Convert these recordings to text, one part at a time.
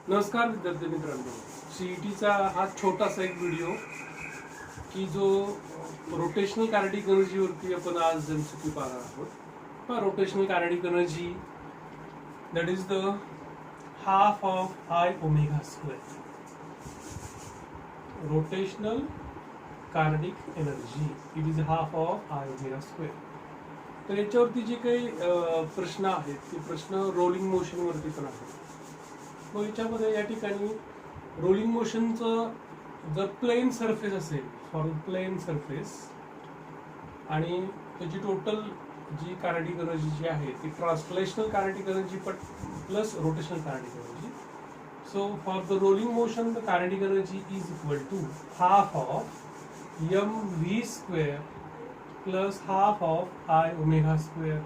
नमस्कार विद्यार्थी मित्रांनो, सीईटीचा हा छोटासा एक व्हिडिओ की जो रोटेशनल कायनेटिक एनर्जी वरती आपण आज एमसीक्यू पाहणार आहोत. Rotational kinetic energy that is the half of I omega square. Rotational kinetic energy it is half of I omega square. तर याच्यावरती जे काही प्रश्न आहेत ते प्रश्न रोलिंग मोशन वरती पण आहेत. मग याच्यामध्ये या ठिकाणी रोलिंग मोशनचं जर प्लेन सरफेस असेल, फॉर प्लेन सरफेस, आणि त्याची टोटल जी कायनेटिक एनर्जी जी आहे ती translational kinetic energy plus rotational kinetic energy. So for the rolling motion the kinetic energy is equal to half of M V square plus half of I omega square.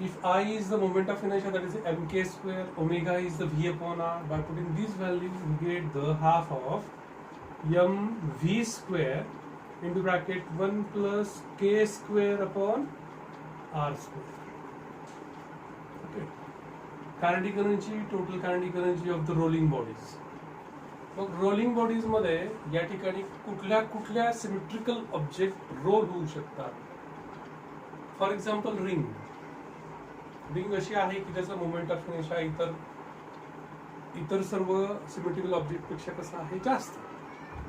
If I is the moment of inertia, that is mk square, omega is the v upon r. By putting these values, we get the half of mv square into bracket 1 plus k square upon r square. Okay. Kinetic energy, total kinetic energy of the rolling bodies. मग rolling bodies मध्ये या ठिकाणी कुठल्या कुठल्या symmetrical object role होऊ शकतात. For example ring अशी आहे की त्याचा मोमेंट ऑफ इनर्शिया इतर सर्व सिमेट्रिकल ऑब्जेक्ट पेक्षा कसं आहे जास्त,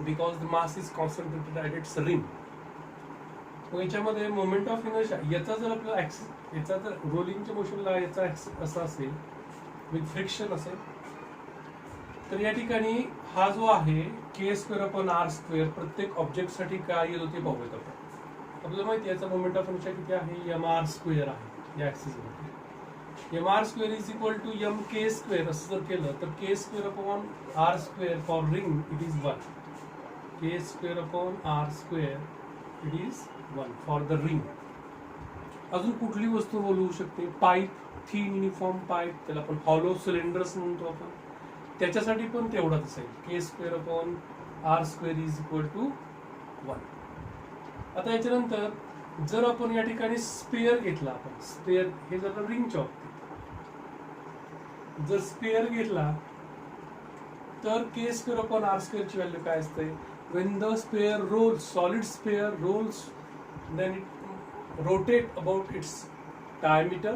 because the mass is concentrated at its ring. मग याच्यामध्ये मोमेंट ऑफ इनर्शिया याचा जर आपला याचा जर रोलिंगच्या मोशनला याचा असा असेल विथ फ्रिक्शन असेल, तर या ठिकाणी हा जो आहे के स्क्वेअर अपॉन आर स्क्वेअर प्रत्येक ऑब्जेक्टसाठी काय येतो ते पाहूयात आपण. आपल्याला माहिती याचा मोमेंट ऑफ इनर्शिया किती आहे, एम आर स्क्वेअर आहे या ऍक्सिसवरती. M R square is equal to M K square असं जर केलं तर K square upon R square for ring it is 1. K square upon R square it is 1 for the ring. अजून कुठली वस्तू बोलवू शकते, पाईप, थिन युनिफॉर्म पाईप, त्याला आपण हॉलो सिलेंडर्स म्हणतो आपण, त्याच्यासाठी पण तेवढाच असेल. K square upon R square is equal to 1. आता याच्यानंतर जर आपण या ठिकाणी स्पेअर घेतला, आपण स्पेअर हे जर रिंगच्या बाबतीत जर स्पेअर घेतला तर K square upon R square ची व्हॅल्यू काय असते, when the sphere rolls, solid sphere rolls, then it rotate about its diameter,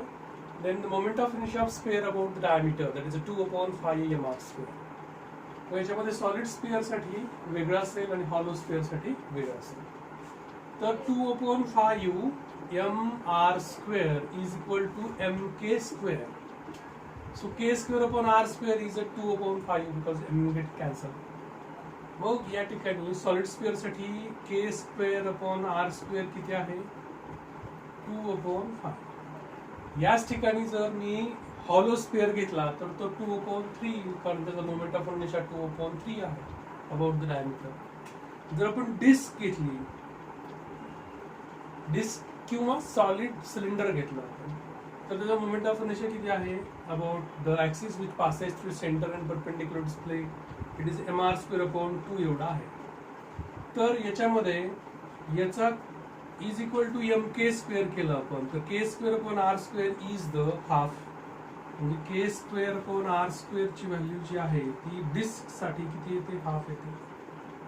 then the moment of inertia of sphere about the diameter, that is a 2/5 mr square. तर याच्यामध्ये solid spare साठी वेगळा असेल आणि hollow spare साठी वेगळा असेल. तर 2/5 mr square is equal to mk square. So k square upon r square is at 2/5 because m get cancelled. मग या ठिकाणी सॉलिड स्पेअर साठी k square upon r square किती आहे, 2/5. याच ठिकाणी जर मी हॉलो स्पेअर घेतला तर तो 2/3, कारण त्याचा मोमेंट ऑफ इनर्शिया 2/3 आहे अबाउट द डायमीटर. जर आपण डिस्क घेतली, डिस्क किंवा सॉलिड सिलेंडर घेतला तर त्याचा मोमेंट ऑफ इनर्शिया किती आहे, about the axis which passes through centre and perpendicular display it is mr square upon 2 एवढा आहे. तर याच्यामध्ये याचा is equal to M K square केलं आपण तर K square upon R square is the half. म्हणजे K square upon R square ची व्हॅल्यू जी आहे ती डिस्क साठी किती येते, हाफ येते.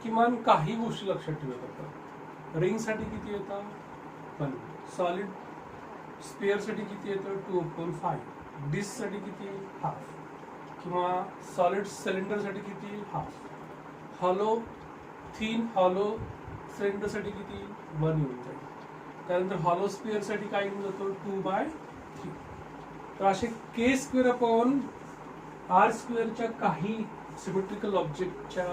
किमान काही गोष्टी लक्षात ठेवत आपण, रिंग साठी किती येतं 1, सॉलिड स्पेअर साठी किती येतं 2/5, डिस्क साठी किती हाफ, किंवा सॉलिड सिलेंडर साठी किती half, hollow thin hollow cylinder साठी किती 1 येऊन जाईल. त्यानंतर हॉलो स्पेअर साठी काय येऊन जातो 2/3. तर असे के स्क्वेअर अपॉन आर स्क्वेअरच्या काही सिमेट्रिकल ऑब्जेक्टच्या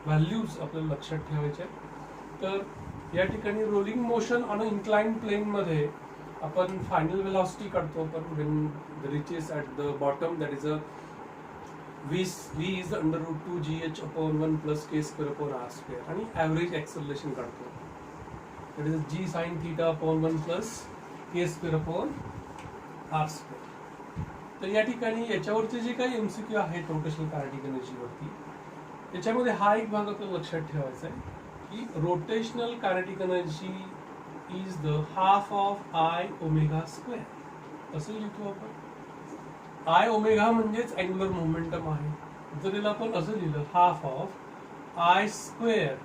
व्हॅल्यूज आपल्याला लक्षात ठेवायच्या. तर या ठिकाणी rolling motion on inclined plane मध्ये आपण फायनल वेलॉसिटी काढतो आपण when the reaches at the bottom, that is a v is √2 gh upon 1 plus k square upon r square, आणि ॲव्हरेज ऍक्सेलरेशन काढतो, that is g sin theta upon 1 plus k square upon r square. तर या ठिकाणी याच्यावरचे जे काही MCQ आहेत rotational kinetic energy वरती, त्याच्यामध्ये हा एक भाग आपल्याला लक्षात ठेवायचा आहे की rotational kinetic energy is the half of I omega square. असं लिहितो आपण. आय ओमेगा म्हणजेच अँग्युलर मोमेंटम आहे. जर याला आपण असं लिहिलं half of I square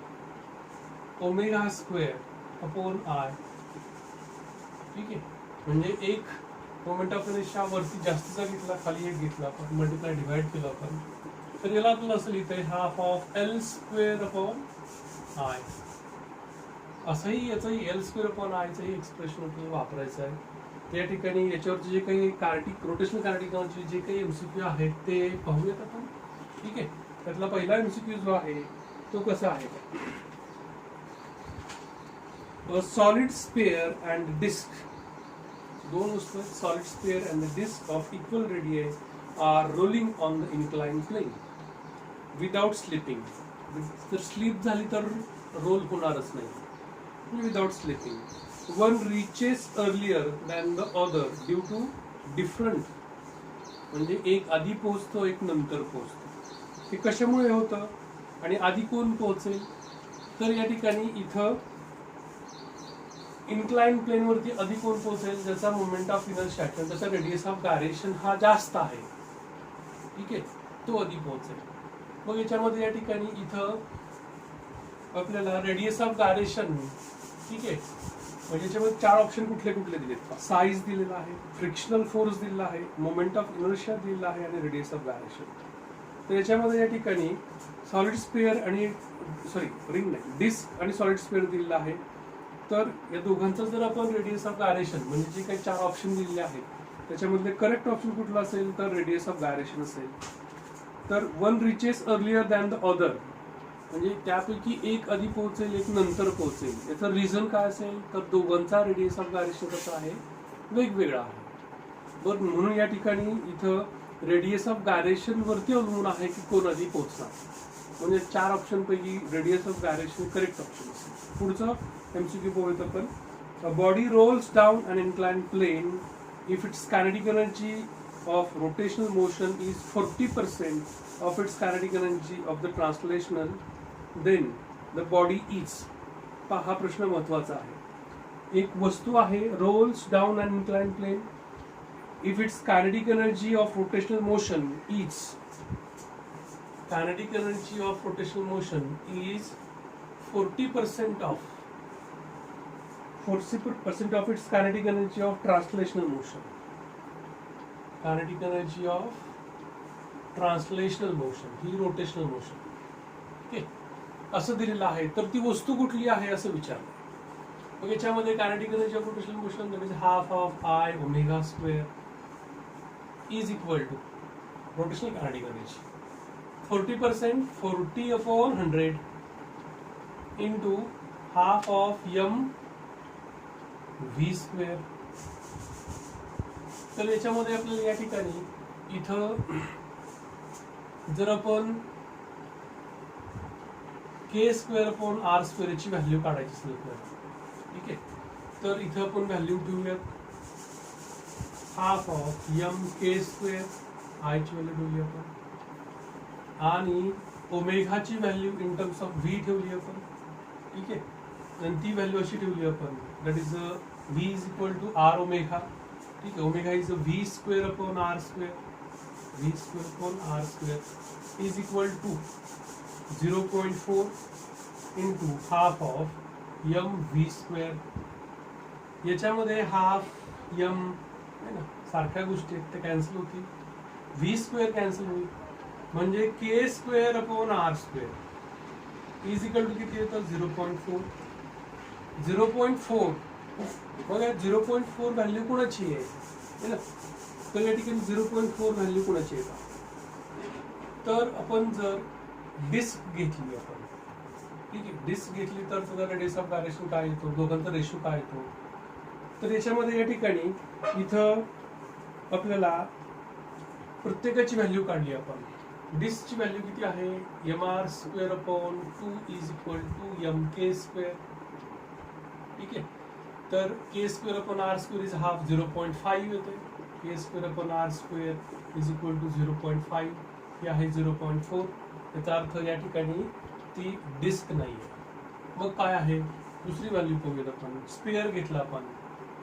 omega square upon I, ठीक आहे. म्हणजे एक मोमेंट ऑफ इनर्शिया वरती जास्तीचा घेतला, खाली एक घेतला, आपण मल्टिप्लाय डिवाइड केला आपण, तर याला आपल्याला असं लिहिता येईल half of L square upon I. असंही याचंही एल स्क्वेअर अपॉन आयचंही एक्सप्रेशन आपल्याला वापरायचं आहे. त्या ठिकाणी याच्यावरचे जे काही रोटेशनल कार्टिकलचे जे काही एमसीक्यू आहेत ते पाहूयात आपण, ठीक आहे. त्यातला पहिला एमसीक्यू जो आहे तो कसा आहे, सॉलिड स्पेअर अँड डिस्क, दोन वस्तू आहेत, solid sphere and the disc of equal radii R rolling on the incline plane without slipping. जर स्लिप झाली तर रोल होणारच नाही, without slipping. One reaches earlier than the other due to different, म्हणजे एक आधी पोहोचतो एक नंतर पोहोचतो. हे कशामुळे होतं आणि आधी कोण पोहोचेल, तर या ठिकाणी इथं इन्क्लाइन प्लेन वरती आधी कोण पोहोचेल, ज्याचा मोमेंट ऑफ इनर्शिया किंवा त्याचा रेडियस ऑफ गायरेशन हा जास्त आहे, ठीक आहे, तो आधी पोहोचेल. मग याच्यामध्ये या ठिकाणी इथं आपल्याला रेडियस ऑफ गायरेशन, ठीक आहे, म्हणजे याच्यामध्ये चार ऑप्शन कुठले कुठले दिलेत, साईज दिलेला आहे, फ्रिक्शनल फोर्स दिलेला आहे, मोमेंट ऑफ इनर्शिया दिलेला आहे आणि रेडियस ऑफ गायरेशन. तर याच्यामध्ये या ठिकाणी सॉलिड स्पेअर आणि रिंग नाही, डिस्क आणि सॉलिड स्पेअर दिलेला आहे. तर या दोघांचं जर आपण रेडियस ऑफ गायरेशन म्हणजे जे काही चार ऑप्शन दिलेले आहेत त्याच्यामधले करेक्ट ऑप्शन कुठला असेल तर रेडियस ऑफ गायरेशन असेल. तर one reaches earlier than the other, म्हणजे त्यापैकी एक आधी पोहोचेल एक नंतर पोहोचेल. याचं रिझन काय असेल तर दोघांचा रेडियस ऑफ गायरेशन कसा आहे, वेगवेगळा आहे. बरं, म्हणून या ठिकाणी इथं रेडियस ऑफ गायरेशन वरती अवलंबून आहे की कोण आधी पोहोचणार. म्हणजे चार ऑप्शन पैकी radius of gyration correct option असेल. पुढचं एमसीक्यू पाहूयात आपण. A body rolls down an inclined plane if its kinetic energy of rotational motion is 40% of its kinetic energy of the translational, then the body is. हा प्रश्न महत्वाचा आहे. एक वस्तू आहे, rolls down an inclined plane, if its kinetic energy of rotational motion is, kinetic energy of rotational motion is 40% of its kinetic energy of translational motion. Kinetic energy of translational motion he rotational motion, okay, असं दिलेलं आहे. तर ती वस्तू कुठली आहे असं विचारलं. मग याच्यामध्ये kinetic energy of rotational motion that is half of I omega square is equal to rotational kinetic energy 40%, 40 upon 100 into half of m v square. तर याच्यामध्ये आपल्याला या ठिकाणी इथं जर आपण k square upon r square ची व्हॅल्यू काढायची असेल आपल्याला, ठीक आहे, तर इथं आपण व्हॅल्यू ठेवूयात half of m k square, i ची व्हॅल्यू ठेवली आपण आणि ओमेगाची value in terms of V ठेवली आपण, ठीक आहे, आणि ती व्हॅल्यू अशी ठेवली आपण that is V is equal to R omega, ठीक आहे. Omega is V square upon R square, V square upon R square is equal to 0.4 into half of M V square. याच्यामध्ये हाफ एम आहे ना, सारख्या गोष्टी आहेत त्या cancel होतील, व्ही स्क्वेअर कॅन्सल होईल, म्हणजे K square upon R square is equal to किती येतं 0.4. 0.4 बघा 0.4 व्हॅल्यू कोणाची आहे ना, तर या ठिकाणी 0.4 व्हॅल्यू कोणाची आहे. तर आपण जर डिस्क घेतली आपण, ठीक आहे, डिस्क घेतली तर त्याचा रेडियस ऑफ गायरेशन काय येतो, दोघांचा रेशो काय येतो. तर याच्यामध्ये या ठिकाणी इथं आपल्याला प्रत्येकाची व्हॅल्यू काढली आपण. डिस्कची व्हॅल्यू किती आहे, M R square upon 2 is equal to M K square, ठीक आहे. तर K square upon R square is half 0.5 येते, K square upon R square is equal to 0.5, हे आहे 0.4. याचा अर्थ या ठिकाणी ती डिस्क नाही आहे. मग काय आहे दुसरी व्हॅल्यू पाहूयात आपण. स्पेअर घेतला आपण,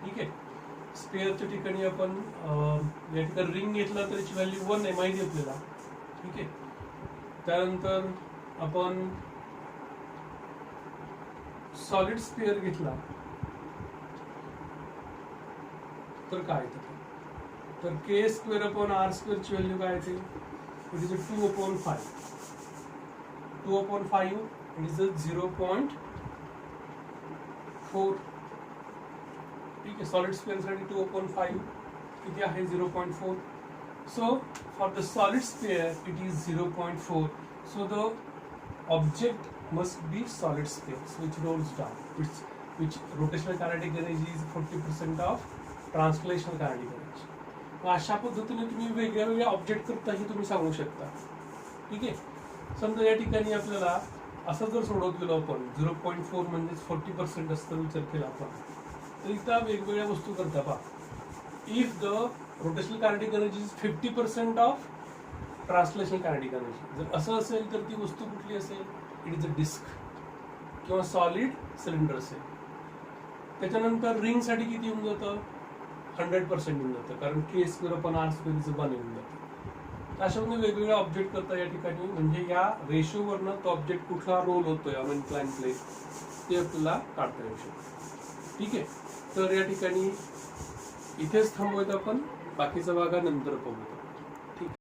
ठीक आहे, स्पेअरच्या ठिकाणी आपण या ठिकाणी रिंग घेतला तर याची व्हॅल्यू 1 आहे माहिती आपल्याला. ठीक आहे. त्यानंतर आपण सॉलिड स्पेअर घेतला तर काय तर K square upon R स्क्वेअरची value काय येते? It is 2/5. 2/5 it is 0.4. ठीक आहे. सॉलिड स्पेअर साठी 2/5 किती आहे? 0.4. So for the solid spare it is 0.4. So the object must be solid space which rolls down, which rotational kinetic energy is 40% of translational kinetic energy. अशा पद्धतीने तुम्ही वेगळ्या वेगळ्या ऑब्जेक्ट करताही तुम्ही सांगू शकता. ठीक आहे. समजा या ठिकाणी आपल्याला असं जर सोडवत गेलो आपण 0.4 म्हणजे 40% असतं विचार केला आपण तर इथं वेगवेगळ्या वस्तू करता पहा. If the rotational kinetic energy is 50% of translational kinetic energy, जर असं असेल तर ती वस्तू कुठली असेल? इट इज अ डिस्क किंवा सॉलिड सिलेंडर असेल. त्याच्यानंतर रिंग साठी किती येऊन जातं? 100% येऊन जातं कारण K square upon R square is 1 येऊन जातं. अशा म्हणजे वेगवेगळे ऑब्जेक्ट करता या ठिकाणी म्हणजे या रेशोवरनं तो ऑब्जेक्ट कुठला रोल होतोय ऑन इन्क्लाइन प्लेन ते आपल्याला काढता येऊ शकतं. ठीक आहे. तर या ठिकाणी इथेच थांबवूयात आपण, बाकीचा भाग नंतर बघूया.